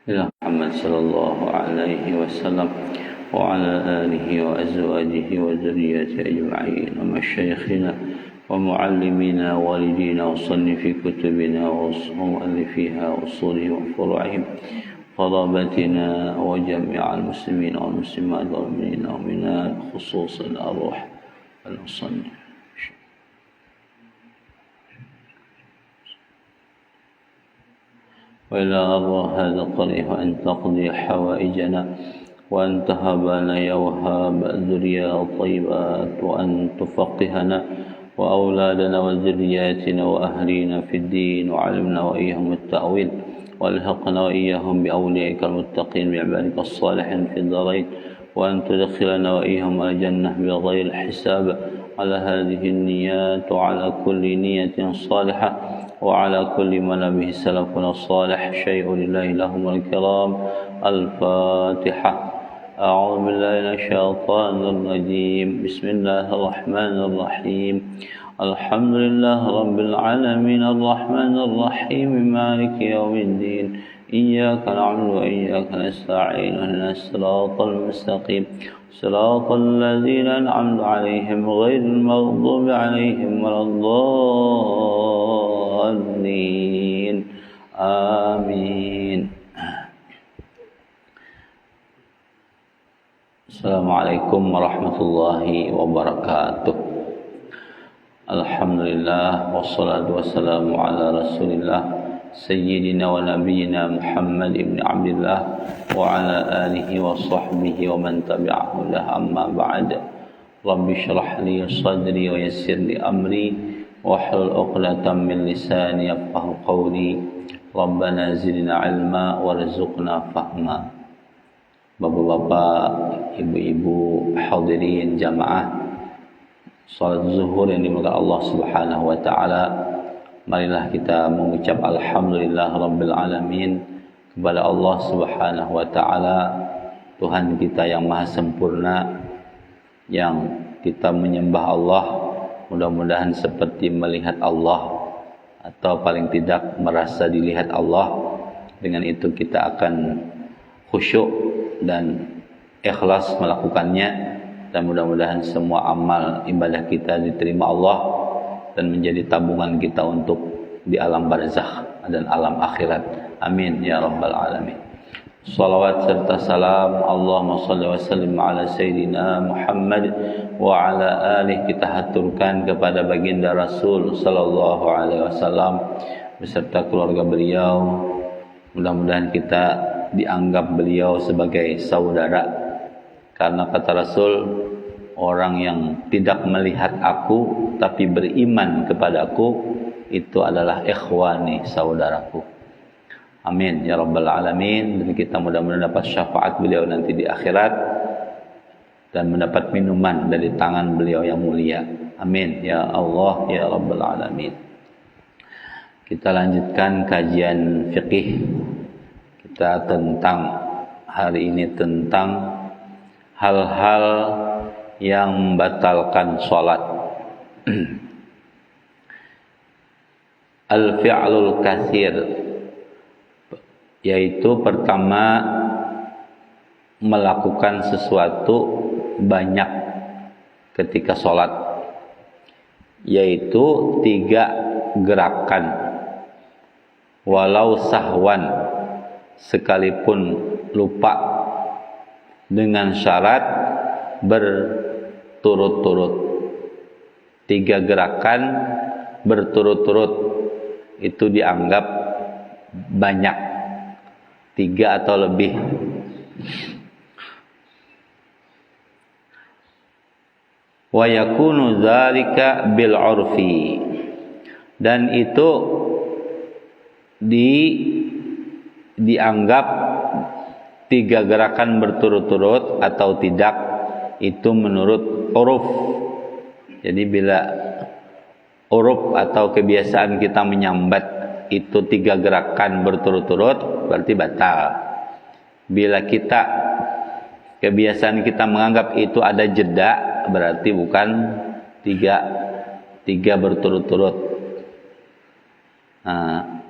إلى محمد صلى الله عليه وسلم وعلى آله وأزواجه وذريته أجمعين ومشايخنا ومعلمينا ووالدينا وصنف كتبنا ومؤلفيها وصولهم وفروعهم طلبتنا وجميع المسلمين والمسلمات والمؤمنين والمؤمنات خصوصا الأرواح المصنف. وإلى أرواح هذا الطريق أن تقضي حوائجنا وأن تهب لنا وهاب الذريات الطيبات وأن تفقهنا وأولادنا وذرياتنا وأهلينا في الدين وعلمنا وإياهم التأويل والحقنا وإياهم بأوليائك المتقين بعبادك الصالحين في الدارين وأن تدخلنا وإياهم الجنة بغير حساب على هذه النيات وعلى كل نية صالحة وعلى كل ما به سلفنا الصالح شيء لله لهم الكرام. الفاتحة. أعوذ بالله من الشيطان الرجيم. بسم الله الرحمن الرحيم. الحمد لله رب العالمين الرحمن الرحيم مالك يوم الدين إياك نعبد وإياك نستعين اهدنا الصراط المستقيم صراط الذين أنعمت عليهم غير المغضوب عليهم ولا الضالين آمين. Assalamualaikum warahmatullahi wabarakatuh. Alhamdulillah wassalatu wassalamu ala rasulillah sayyidina wa nabiyyina Muhammad ibn Abdullah wa ala alihi wa sahbihi wa man tabi'ahu lah, amma ba'd. Rabbi shrah li sadri wa yassir li amri wahlul 'uqdatam min lisani yafqahu qawli. Rabbana zidna ilma warzuqna fahma. Bapak-bapak, ibu-ibu, hadirin jamaah salat zuhur yang dimuliakan Allah Subhanahu wa taala, marilah kita mengucap alhamdulillah rabbil alamin kepada Allah Subhanahu wa taala, Tuhan kita yang maha sempurna, yang kita menyembah Allah mudah-mudahan seperti melihat Allah atau paling tidak merasa dilihat Allah. Dengan itu kita akan khusyuk dan ikhlas melakukannya, dan mudah-mudahan semua amal ibadah kita diterima Allah dan menjadi tabungan kita untuk di alam barzakh dan alam akhirat. Amin ya rabbal alamin. Salawat serta salam Allahumma shalli wa sallim ala sayyidina Muhammad wa ala alihi kita haturkan kepada baginda Rasul sallallahu alaihi wasallam beserta keluarga beliau. Mudah-mudahan kita dianggap beliau sebagai saudara, karena kata Rasul, orang yang tidak melihat aku tapi beriman kepadaku itu adalah ikhwani, saudaraku. Amin ya rabbal alamin. Dan kita mudah-mudahan dapat syafaat beliau nanti di akhirat dan mendapat minuman dari tangan beliau yang mulia. Amin ya Allah ya rabbal alamin. Kita lanjutkan kajian fikih kita tentang hari ini tentang hal-hal yang membatalkan sholat. Al-fi'lul katsir, yaitu pertama melakukan sesuatu banyak ketika sholat, yaitu 3 gerakan walau sahwan, sekalipun lupa, dengan syarat berturut-turut. 3 gerakan berturut-turut itu dianggap banyak, 3 atau lebih. Wa yakunu dzalika bil 'urfi, dan itu dianggap 3 gerakan berturut-turut atau tidak itu menurut uruf. Jadi bila uruf atau kebiasaan kita menyambat itu 3 gerakan berturut-turut berarti batal. Bila kebiasaan kita menganggap itu ada jeda berarti bukan 3 berturut-turut.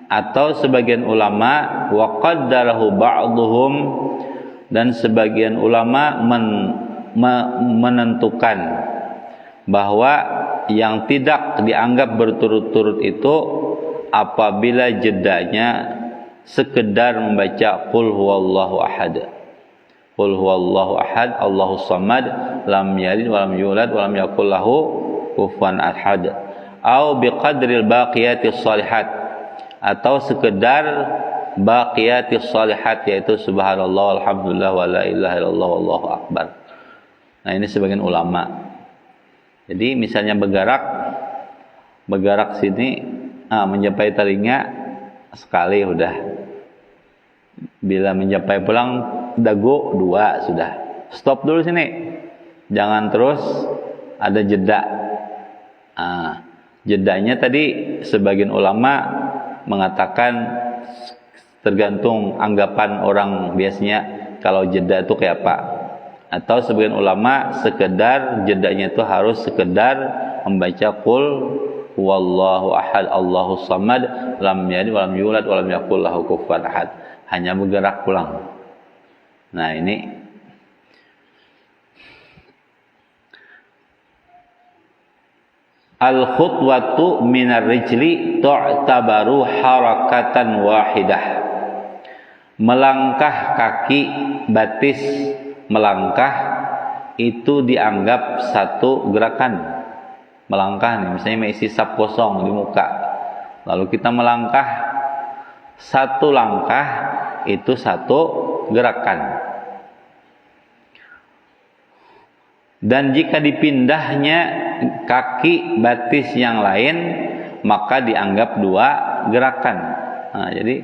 atau sebagian ulama wa qaddarahu ba'dhum, dan sebagian ulama menentukan bahwa yang tidak dianggap berturut-turut itu apabila jedanya sekedar membaca qul huwallahu ahad. Qul huwallahu ahad, Allahus samad, lam yalid wa lam yulad wa lam yakul lahu kufuwan ahad. Au biqadril baqiyatis shalihat, atau sekedar baqiyatis shalihat, yaitu subhanallah alhamdulillah wa la ilaha illallah wallahu akbar. Nah, ini sebagian ulama. Jadi misalnya bergerak sini, mencapai telinga sekali udah. Bila mencapai pulang dagu 2 sudah. Stop dulu sini. Jangan terus ada jeda. Jedanya tadi sebagian ulama mengatakan tergantung anggapan orang biasanya kalau jeda itu kayak apa. Atau sebagian ulama sekedar jedanya itu harus sekedar membaca qul huwallahu ahad, Allahus samad, lam yalid wa lam yulad wa lam yakul lahu kufuwan ahad. Hanya bergerak pulang. Nah, ini al-khutwatu minar rijli tu'tabaru harakatan wahidah. Melangkah kaki, batis melangkah itu dianggap satu gerakan. Melangkah nih, misalnya mengisi sap kosong di muka. Lalu kita melangkah, satu langkah itu satu gerakan. Dan jika dipindahnya kaki batis yang lain, maka dianggap 2 gerakan. Nah, jadi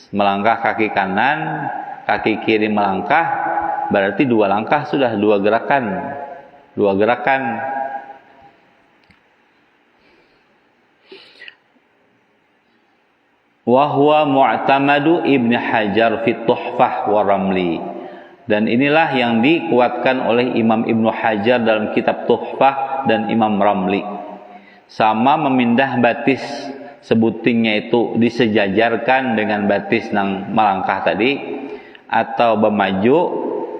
melangkah kaki kanan, kaki kiri melangkah, berarti 2 langkah sudah 2 gerakan. 2 gerakan. Wa huwa mu'tamadu Ibnu Hajar fi Tuhfah wa Ramli. Dan inilah yang dikuatkan oleh Imam Ibnu Hajar dalam kitab Tuhfah dan Imam Ramli. Sama memindah batis sebutingnya itu disejajarkan dengan batis nang melangkah tadi, atau bermaju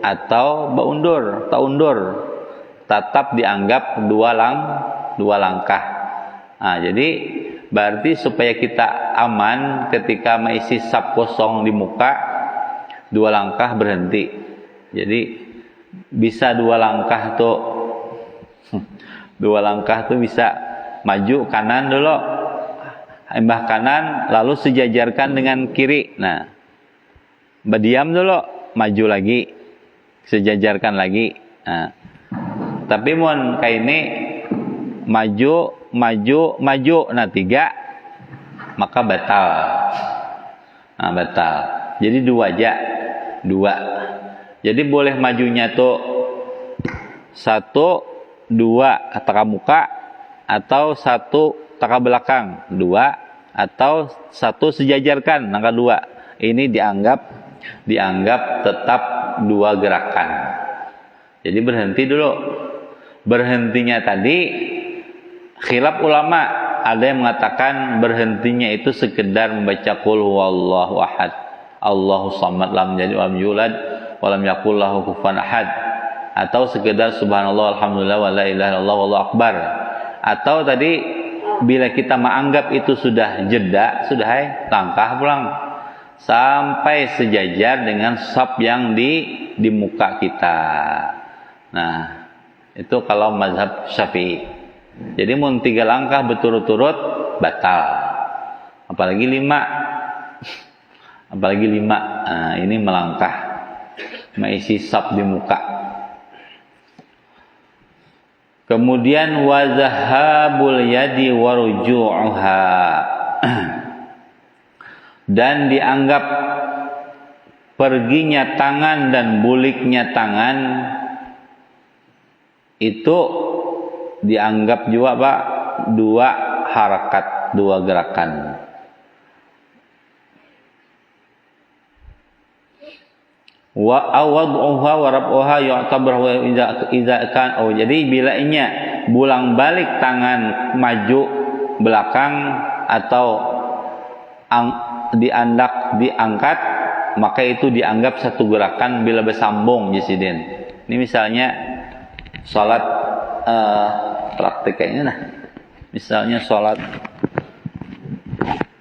atau undur, tetap dianggap 2 langkah. Nah, jadi berarti supaya kita aman ketika mengisi sap kosong di muka, 2 langkah berhenti. Jadi bisa 2 langkah tuh, 2 langkah tuh bisa maju kanan dulu, embah kanan, lalu sejajarkan dengan kiri. Nah, berdiam dulu, maju lagi, sejajarkan lagi. Nah, tapi mun kayak ini maju, nah 3 maka batal. Nah, batal. Jadi 2 aja, 2. Jadi boleh majunya tuh 1, 2 ke muka, atau 1 ke belakang, 2, atau 1 sejajarkan angka 2. Ini dianggap tetap 2 gerakan. Jadi berhenti dulu. Berhentinya tadi khilaf ulama, ada yang mengatakan berhentinya itu sekedar membaca qul huwallahu ahad, Allahus samad, lam yalid wa lam yulad wa lam yakul lahu kufuwan ahad, atau sekedar subhanallah alhamdulillah wa la ilaha illallah wallahu akbar. Atau tadi bila kita menganggap itu sudah jeda, sudah langkah pulang sampai sejajar dengan saf yang di muka kita. Nah, itu kalau mazhab Syafi'i. Jadi mun 3 langkah berturut-turut batal. Apalagi 5. Nah, ini melangkah, mengisi saf di muka. Kemudian wazahabul yadi waruju'uha. Dan dianggap perginya tangan dan buliknya tangan itu dianggap juga Pak 2 harakat, 2 gerakan. Wa awad'uha wa rab'uha yu'tabar idza kan. Oh, jadi bilanya bulang balik tangan maju belakang atau diangkat, maka itu dianggap satu gerakan bila bersambung Jasidin. Ini misalnya salat praktiknya nah. Misalnya salat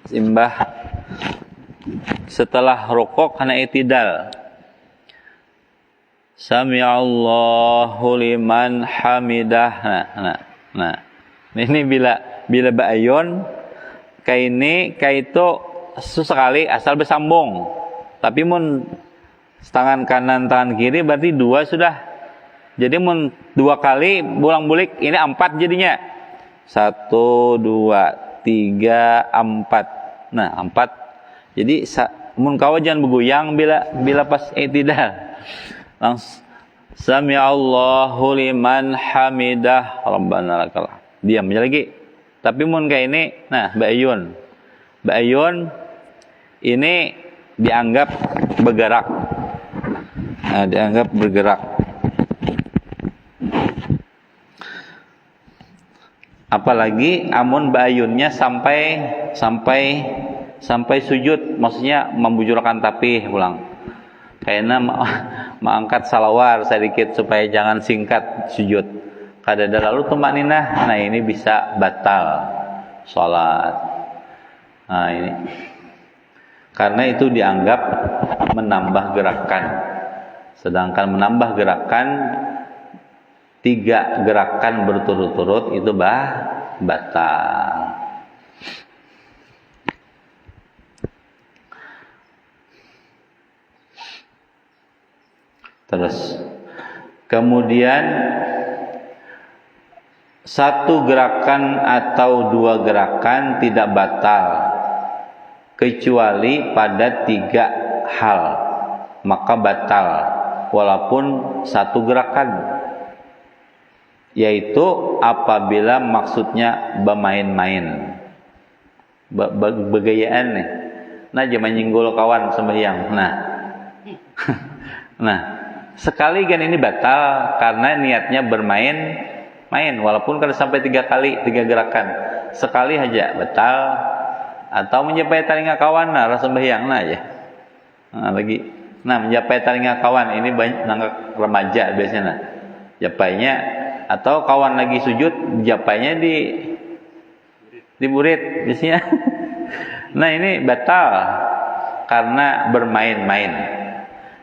simbah setelah rukuk kana i'tidal. Sami'allahu liman hamidah. Nah. Ini bila ba'ayun kaitu sesekali asal bersambung. Tapi mun tangan kanan tangan kiri berarti dua sudah. Jadi mun dua kali bulang-bulik ini 4 jadinya. 1 2 3 4. Nah, 4. Jadi mun kawa jangan bergoyang bila pas i'tidal. Langsung Sami'allahu liman hamidah Rabbana lakal. Diam aja lagi. Tapi mun kayak ini, nah ba'ayun ini dianggap bergerak. Nah, dianggap bergerak. Apalagi amun ba'ayunnya sampai sujud, maksudnya membujurkan tapih pulang. Kayaknya mengangkat salawar sedikit supaya jangan singkat sujud. Kadada lalu tumakninah, nah ini bisa batal sholat. Nah ini karena itu dianggap menambah gerakan. Sedangkan menambah gerakan 3 gerakan berturut-turut itu batal. Terus kemudian 1 gerakan atau 2 gerakan tidak batal kecuali pada 3 hal, maka batal walaupun 1 gerakan, yaitu apabila maksudnya bermain-main, begayaan nih. Nah, jangan nyinggol kawan sembahyang. Nah, sekali kan ini batal karena niatnya bermain walaupun kalau sampai 3 kali 3 gerakan, sekali aja batal. Atau menjapai taringa kawan rasa sembahyang aja. Menjapai taringa kawan ini banyak nangka remaja biasanya. Japainya atau kawan lagi sujud, japainya di burit biasanya. Nah, ini batal karena bermain-main.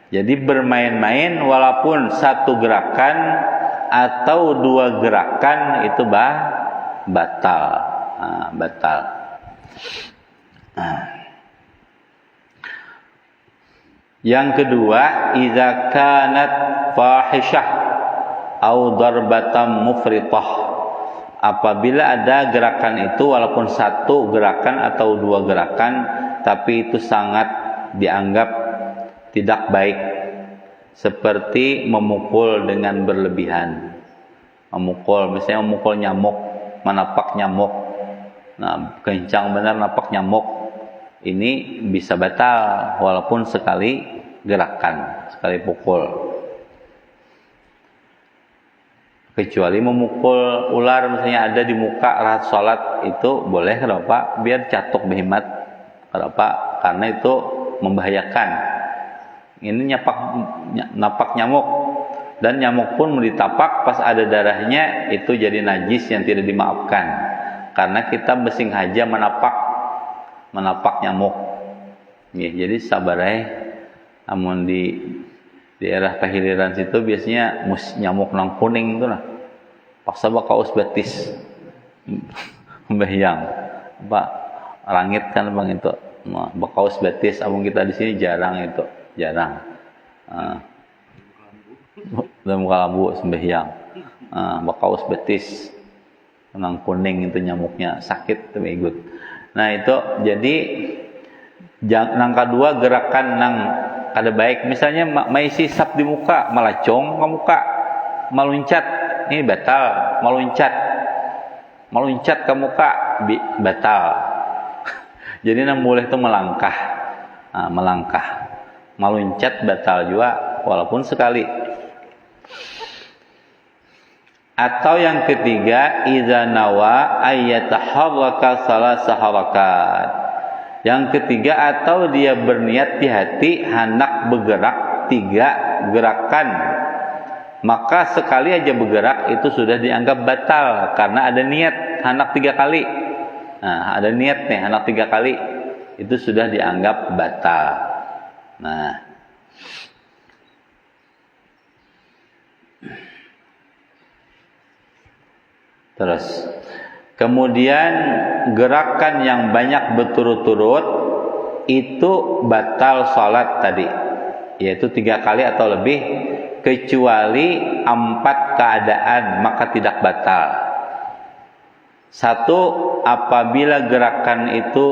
Jadi bermain-main walaupun 1 gerakan atau 2 gerakan itu batal. Batal. Yang kedua, idza kanat fahishah au darbatan mufritah. Apabila ada gerakan itu walaupun 1 gerakan atau 2 gerakan tapi itu sangat dianggap tidak baik, seperti memukul dengan berlebihan. Misalnya memukul nyamuk, menapak nyamuk. Nah, kencang benar napak nyamuk. Ini bisa batal walaupun sekali gerakan, sekali pukul. Kecuali memukul ular misalnya ada di muka rahat sholat, itu boleh. Kenapa? Biar catuk behimat. Kenapa? Karena itu membahayakan. Ini napak nyamuk, dan nyamuk pun ditapak pas ada darahnya itu jadi najis yang tidak dimaafkan, karena kita bersengaja menapak nyamuk. Ya, jadi sabarai. Namun di daerah Kahiliran situ biasanya nyamuk nang kuning itu lah. Paksa bakaus betis membahyang. Langit kan bang itu bakaus betis. Abang kita di sini jarang itu. Jarang. Dan muka lambu sembahyang. Bakaus betis, nang kuning itu nyamuknya sakit tuh ikut. Nah itu jadi nang kedua gerakan nang kada baik. Misalnya maisi sap di muka, malacong ke muka, meluncat, ini batal. Meluncat ke muka batal. Jadi nang boleh itu melangkah. Meluncat batal juga walaupun sekali. Atau yang ketiga, idza nawa ayyataharraka salasa harakat. Yang ketiga, atau dia berniat di hati hendak bergerak 3 gerakan, maka sekali aja bergerak itu sudah dianggap batal karena ada niat hendak 3 kali. Nah, ada niat nih hendak 3 kali, itu sudah dianggap batal. Nah, terus kemudian gerakan yang banyak berturut-turut itu batal sholat tadi, yaitu 3 kali atau lebih, kecuali 4 keadaan maka tidak batal. 1, apabila gerakan itu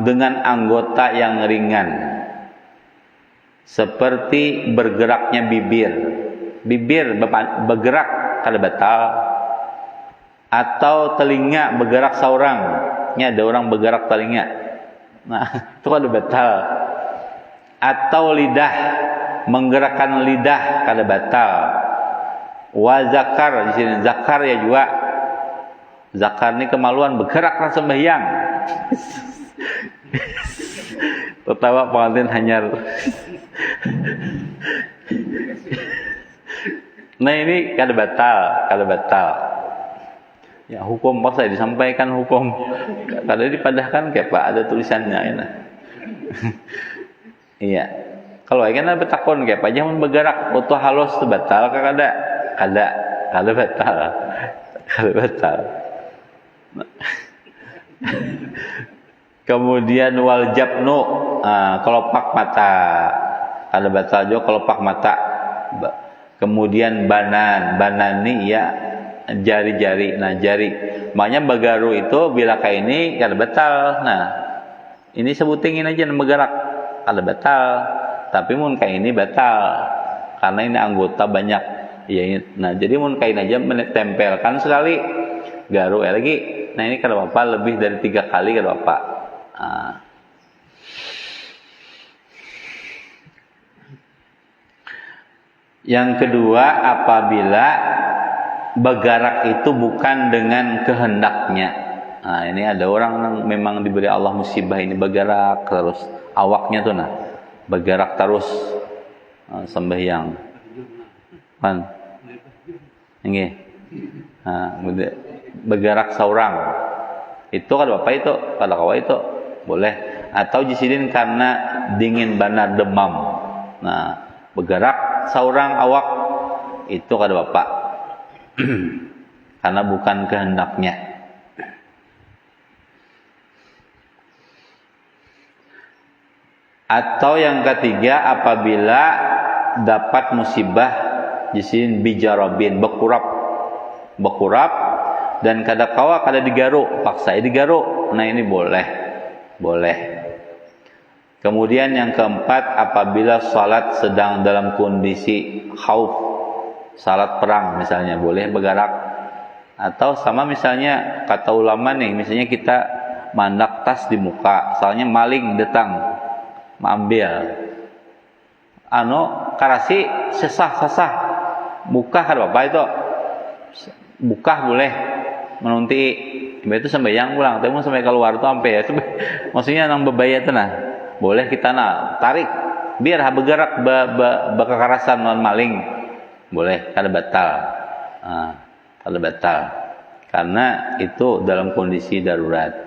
dengan anggota yang ringan, seperti bergeraknya bibir bergerak kada batal, atau telinga bergerak saurang, ini ada orang bergerak telinga, nah itu kada batal. Atau lidah, menggerakkan lidah kada batal. Wa zakar, di sini zakar ya juga, zakar ini kemaluan, bergerak rasa sembahyang. Tertawa pengantin hanyar. Nah ini kada batal. Ya hukum pas disampaikan hukum, kada dipadahkan kayak Pak, ada tulisannya ya. Iya. Kalau kan ada betakon kayak Pak, jangan bergerak foto halus itu batal kada batal. Kemudian wal jabnu, kelopak mata kada batal juga kelopak mata. Kemudian banan ini ya jari-jari. Nah, jari. Makanya bagaru itu bila kayak ini kada batal. Nah, ini sebutingin aja bergerak kada batal. Tapi mun kayak ini batal karena ini anggota banyak. Ya, nah jadi mun kain aja menempelkan sekali garu lagi. Nah, ini kada apa lebih dari 3 kali kada apa. Nah. Yang kedua, apabila bergerak itu bukan dengan kehendaknya. Nah, ini ada orang yang memang diberi Allah musibah ini bergerak terus, awaknya tuh nah bergerak terus sembahyang. Kan? Nggih. Nah, bergerak saurang. Itu kada apa itu? Kada kawa itu. Boleh. Atau jisidin karena dingin benar demam. Nah, bergerak saurang awak itu kada apa. Karena bukan kehendaknya. Atau yang ketiga, apabila dapat musibah jisin bijarabin, bekurap dan kada kawa kada digaruk, paksa digaruk. Nah, ini boleh. Kemudian yang keempat, apabila salat sedang dalam kondisi khauf, salat perang misalnya, boleh bergerak. Atau sama misalnya kata ulama nih, misalnya kita mandak tas di muka, soalnya maling datang mengambil, karasi sesah buka kada apa itu, buka boleh menunti itu sembahyang pulang, tapi mau sampai keluar tuh sampai ya, maksudnya nang bebaya tuh nah, boleh kita tarik biar bergerak berkekerasan non maling, boleh kada batal. Kada batal karena itu dalam kondisi darurat.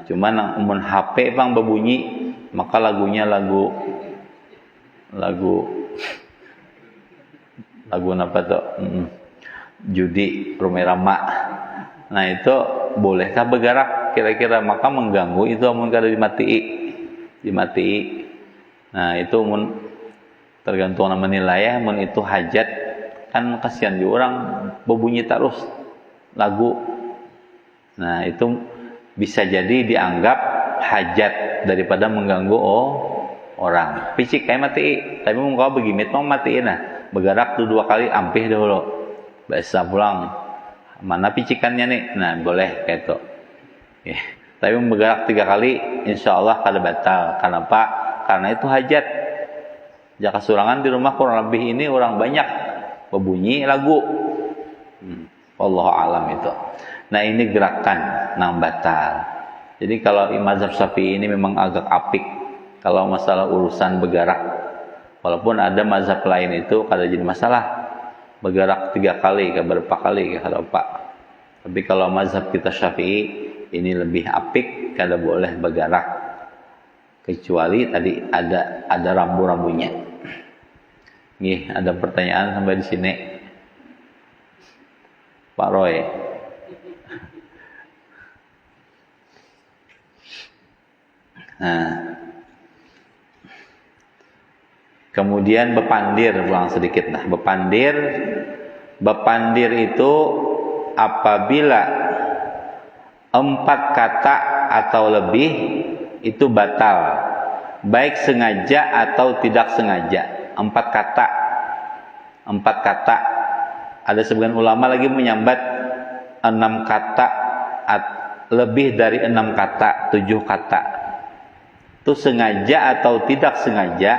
Cuman mun HP bang berbunyi, maka lagunya lagu apa tuh? Judi Romerama. Nah, itu bolehkah bergerak kira-kira? Maka mengganggu itu mun kada dimatii. Nah, itu mun tergantung menilai ya, mun itu hajat kan kasihan juga orang berbunyi terus lagu. Nah, itu bisa jadi dianggap hajat daripada mengganggu orang. Picik kayak mati, tapi mun kau begimit mau matiin nah. Bergerak tuh 2 kali ampih dulu. Biasa pulang. Mana picikannya nih? Nah, boleh kayak itu. Tapi mun bergerak 3 kali insyaallah kada batal. Kenapa? Karena itu hajat. Jaka surangan di rumah kurang lebih ini orang banyak berbunyi lagu. Wallahu alam itu. Nah, ini gerakan nang batal. Jadi kalau mazhab Syafi'i ini memang agak apik kalau masalah urusan bergerak. Walaupun ada mazhab lain itu kada jadi masalah. Bergerak 3 kali, ke berapa kali, kada apa. Tapi kalau mazhab kita Syafi'i ini lebih apik, kada boleh bergerak. Kecuali tadi ada rambu-rambunya. Nih, ada pertanyaan sampai di sini. Pak Roy. Nah, kemudian bepandir, ulang sedikit. Nah, bepandir itu apabila 4 kata atau lebih itu batal, baik sengaja atau tidak sengaja. 4 kata. Ada sebagian ulama lagi menyambat 6 kata, lebih dari 6 kata, 7 kata. Itu sengaja atau tidak sengaja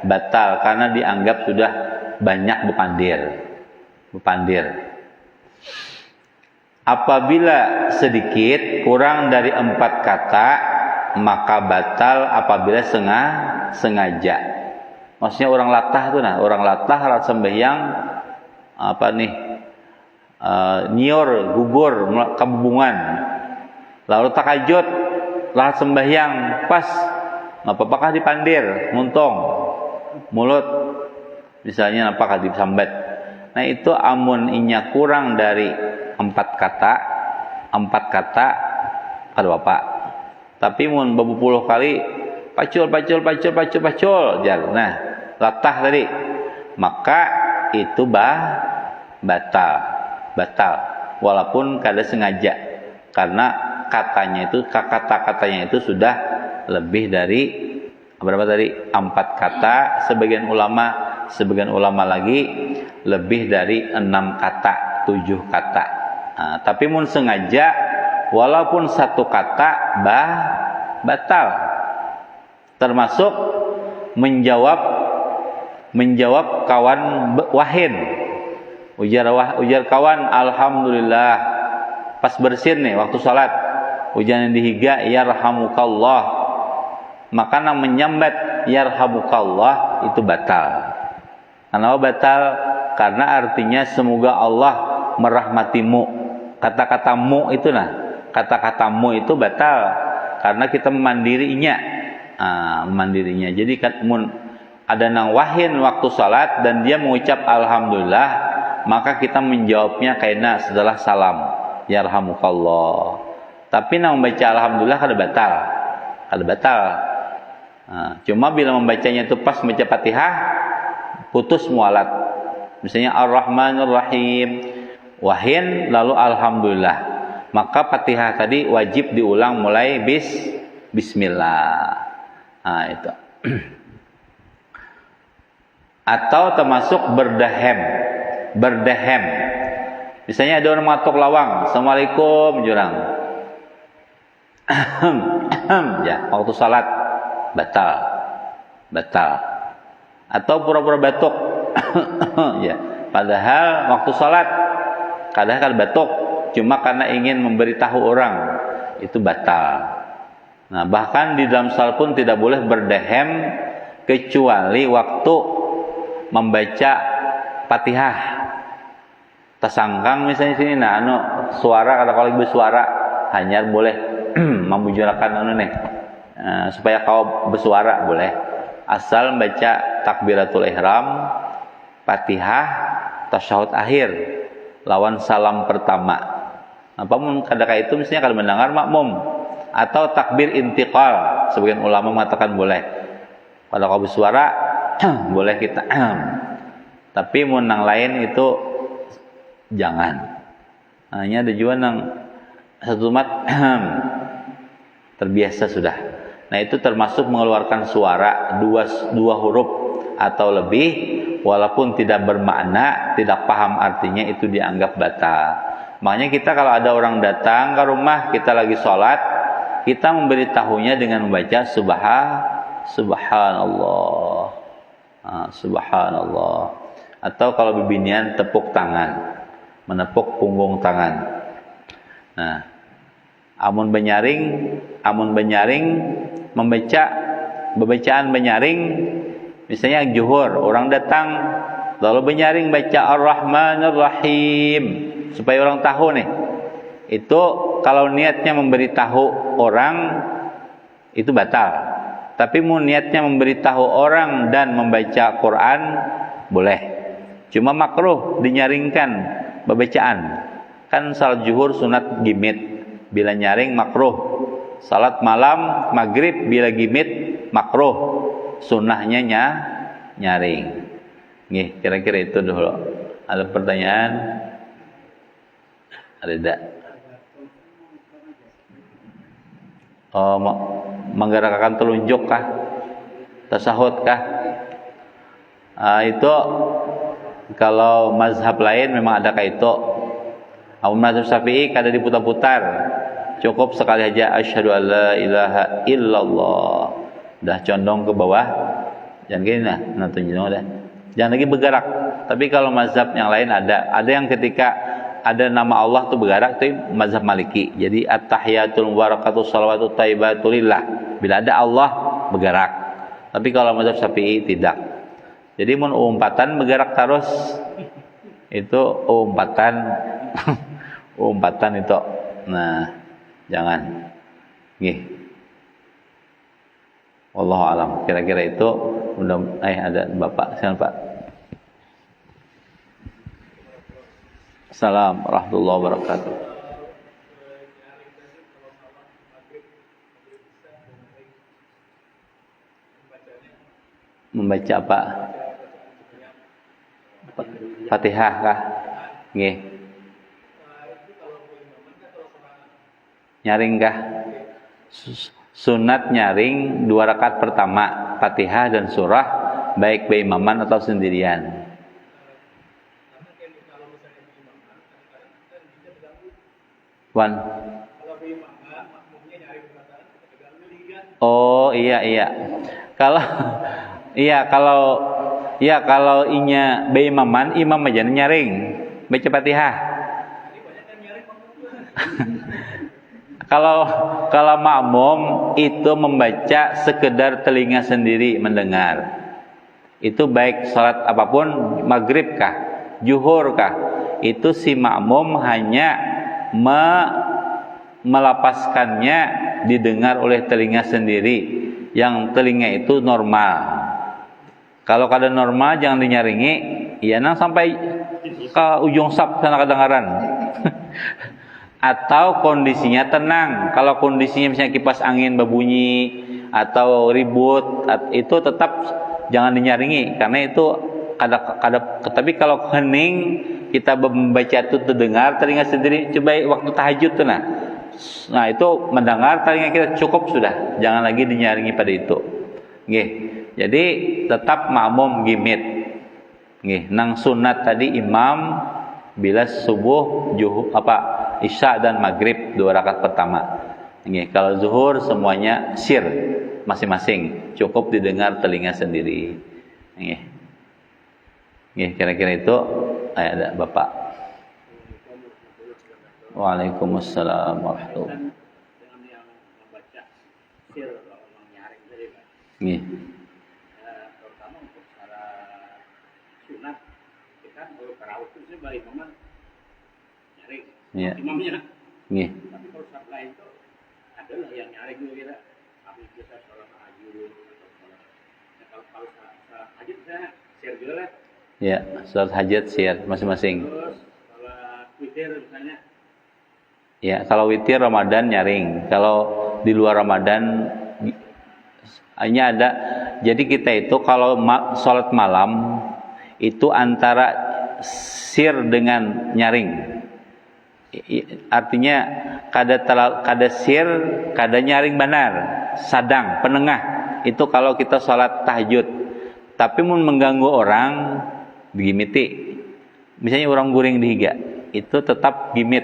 batal karena dianggap sudah banyak bepandir. Apabila sedikit kurang dari 4 kata maka batal apabila sengaja. Maksudnya orang latah tuh orang latah rasa sembahyang nyior gugur kebubungan. Lalu takajud lahat sembahyang pas apakah dipandir muntung mulut misalnya apakah disambat. Nah itu amun inya kurang dari 4 kata kada apa. Tapi mun beberapa kali pacul nah latah tadi maka itu batal walaupun kada sengaja karena kata-katanya itu sudah lebih dari berapa tadi 4 kata, sebagian ulama lagi lebih dari 6 kata, 7 kata. Nah, tapi mun sengaja walaupun 1 kata batal. Termasuk menjawab kawan wahin. Ujar kawan alhamdulillah pas bersin nih waktu salat. Ujar yang dihiga yarhamukallah. Maka nama menyambat yarhamukallah itu batal. Kenapa batal? Karena artinya semoga Allah merahmatimu. Kata-katamu itu batal karena kita memandirinya. Memandirinya. Jadi ada nang wahin waktu salat dan dia mengucap alhamdulillah, maka kita menjawabnya kaina setelah salam yarhamukallah. Tapi nang membaca alhamdulillah kada batal. Cuma bila membacanya itu pas membaca Fatihah putus mualat. Misalnya Ar-Rahmanir Rahim wahin lalu alhamdulillah, maka Fatihah tadi wajib diulang mulai bismillah. Itu. Atau termasuk berdahem. Misalnya ada orang mengatuk lawang, assalamualaikum jurang. Ya, waktu salat batal. Atau pura-pura batuk. Ya, padahal waktu salat kadang batuk cuma karena ingin memberitahu orang, itu batal. Nah, bahkan di dalam salat pun tidak boleh berdahem kecuali waktu membaca Fatihah. Tersangkang misalnya sini suara kalau bersuara hanya boleh membujurakan supaya kau bersuara boleh asal baca takbiratul ihram, Fatihah, tasyahud akhir lawan salam pertama. Apapun kadang-kadang itu misalnya kalau mendengar makmum atau takbir intiqal, sebagian ulama mengatakan boleh. Kalau kau bersuara boleh kita tapi menang lain itu jangan. Hanya ada juga nang satu mat terbiasa sudah. Nah itu termasuk mengeluarkan suara dua huruf atau lebih walaupun tidak bermakna, tidak paham artinya, itu dianggap batal. Makanya kita kalau ada orang datang ke rumah kita lagi sholat, kita memberitahunya dengan membaca subhanallah, subhanallah. Atau kalau bibinian tepuk tangan, menepuk punggung tangan. Nah, Amun benyaring membaca bacaan benyaring, misalnya zuhur, orang datang lalu benyaring baca Ar-Rahmanir Rahim supaya orang tahu nih. Itu kalau niatnya memberitahu orang itu batal. Tapi mau niatnya memberitahu orang dan membaca Quran boleh. Cuma makruh dinyaringkan bacaan. Kan salat zuhur sunat gimit, bila nyaring makruh. Salat malam maghrib bila gimit makruh. Sunnahnya nyaring. Nih, kira-kira itu dulu. Ada pertanyaan? Ada tidak? Oh, menggerakkan telunjuk kah? Tasahud kah? Itu kalau mazhab lain memang ada kayak itu. Amun mazhab Syafi'i kada diputar-putar. Cukup sekali aja asyhadu alla ilaha illallah. Dah condong ke bawah. Jangan gini nah, tunjuk dah. Jangan lagi bergerak. Tapi kalau mazhab yang lain ada yang ketika ada nama Allah tuh bergerak, itu mazhab Maliki. Jadi at-tahiyatul mubarakatus shalawatut thayyibatul lillah. Bila ada Allah bergerak. Tapi kalau mazhab Syafi'i tidak. Jadi mun umpatan bergerak terus. Itu umpatan umpatan itu. Nah, jangan. Nggih. Wallahu alam. Kira-kira itu ada Bapak, silakan Pak. Assalamualaikum warahmatullahi wabarakatuh. Membaca apa? Fatihah kah? Nggih. Nyaring kah? Sunat nyaring 2 rakaat pertama, Fatihah dan surah, baik beimaman atau sendirian. Oh iya. Kalau inya beimaman, imam aja nyaring baca Fatihah. Kalau makmum itu membaca sekedar telinga sendiri mendengar. Itu baik salat apapun, maghrib kah, zuhur kah, itu si makmum hanya melapaskannya didengar oleh telinga sendiri, yang telinga itu normal. Kalau keadaan normal jangan dinyaringi, ya nang sampai ke ujung sap sana kedengaran. Atau kondisinya tenang. Kalau kondisinya misalnya kipas angin berbunyi atau ribut, itu tetap jangan dinyaringi karena itu tapi kalau hening kita membaca itu terdengar telinga sendiri. Coba waktu tahajud tuh nah itu mendengar telinga kita cukup sudah, jangan lagi dinyaringi pada itu. Nggih. Jadi tetap makmum gimit. Nggih, nang sunat tadi imam bila subuh, isya dan maghrib 2 rakaat pertama. Nggih, kalau zuhur semuanya sir masing-masing, cukup didengar telinga sendiri. Nggih. Nggih, kira-kira itu ada Bapak. Waalaikumsalam warahmatullahi wabarakatuh. Nggih. Terutama untuk secara sunat, kita kalau tarawih itu balik imam nyaring. Iya. Imamnya. Nggih. Tapi kalau saat lain itu adalah yang nyaring juga kita. Kami biasa sholat tahajud atau sholat. Nah, kalau sholat tahajud saya share juga lah. Ya, sholat hajat share masing-masing. Terus sholat witir misalnya. Ya, kalau witir Ramadan nyaring. Kalau di luar Ramadan hanya ada. Jadi kita itu kalau sholat malam itu antara sir dengan nyaring. Artinya kada sir, kada nyaring benar, sadang, penengah. Itu kalau kita sholat tahajud. Tapi mun mengganggu orang digimiti. Misalnya orang guring dihiga, itu tetap gimit.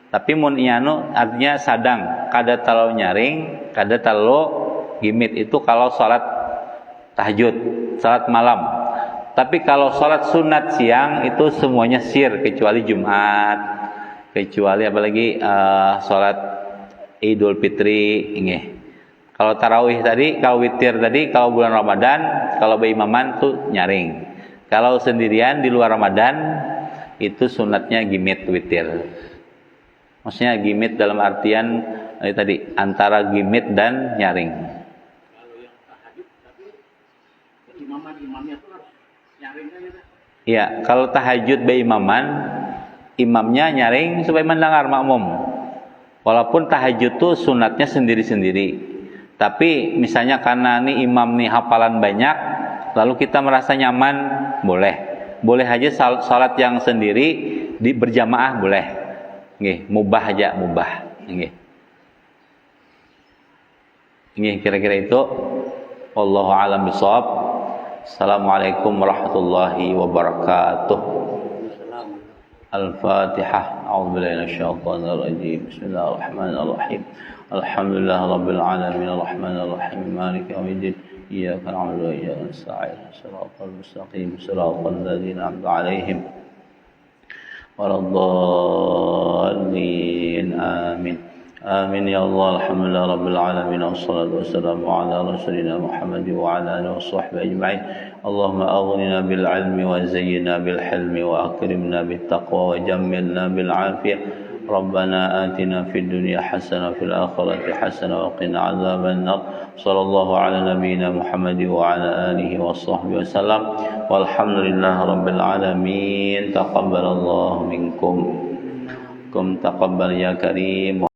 Tapi mun ianu artinya sadang, kada terlalu nyaring, kada terlalu gimit. Itu kalau sholat tahajud, sholat malam. Tapi kalau sholat sunat siang itu semuanya sir kecuali Jumat, kecuali apalagi sholat Idul Fitri nggih. Kalau tarawih tadi, kalau witir tadi, kalau bulan Ramadan, kalau beimaman tuh nyaring. Kalau sendirian di luar Ramadan itu sunatnya gimit witir. Maksudnya gimit dalam artian tadi antara gimit dan nyaring. Kalau yang tahajud tapi imamnya tuh harus nyaring kan gitu. Iya, kalau tahajud beimaman, imamnya nyaring supaya mendengar makmum. Walaupun tahajud tuh sunatnya sendiri-sendiri. Tapi misalnya karena nih imam nih hafalan banyak, lalu kita merasa nyaman, boleh aja salat yang sendiri di berjamaah boleh, nggih, mubah aja mubah, nggih, kira-kira itu. Wallahu a'lam bishawab. Assalamualaikum warahmatullahi wabarakatuh. Al-Fatihah. A'udzubillahi minasyaitonir rajim. Bismillahirrahmanirrahim. Alhamdulillah rabbil alamin arrahmanir rahim maliki yaumiddin iyyaka na'budu wa iyyaka nasta'in shiratal mustaqim shiratal ladzina an'amta 'alaihim waladdallin amin. Amin ya Allah. Alhamdulillah rabbil alamin wassalatu wassalamu ala rasulina Muhammad wa ala alihi washabbihi ajma'in. Allahumma aghnina bil 'ilmi wa zayyinna bil hilmi wa akrimna bit taqwa wa jammilna bil 'afiyah. ربنا آتنا في الدنيا حسنة وفي الآخرة حسنة وقنا عذاب النار. صلى الله على نبينا محمد وعلى آله وصحبه وسلم والحمد لله رب العالمين. تقبل الله منكم تقبل يا كريم.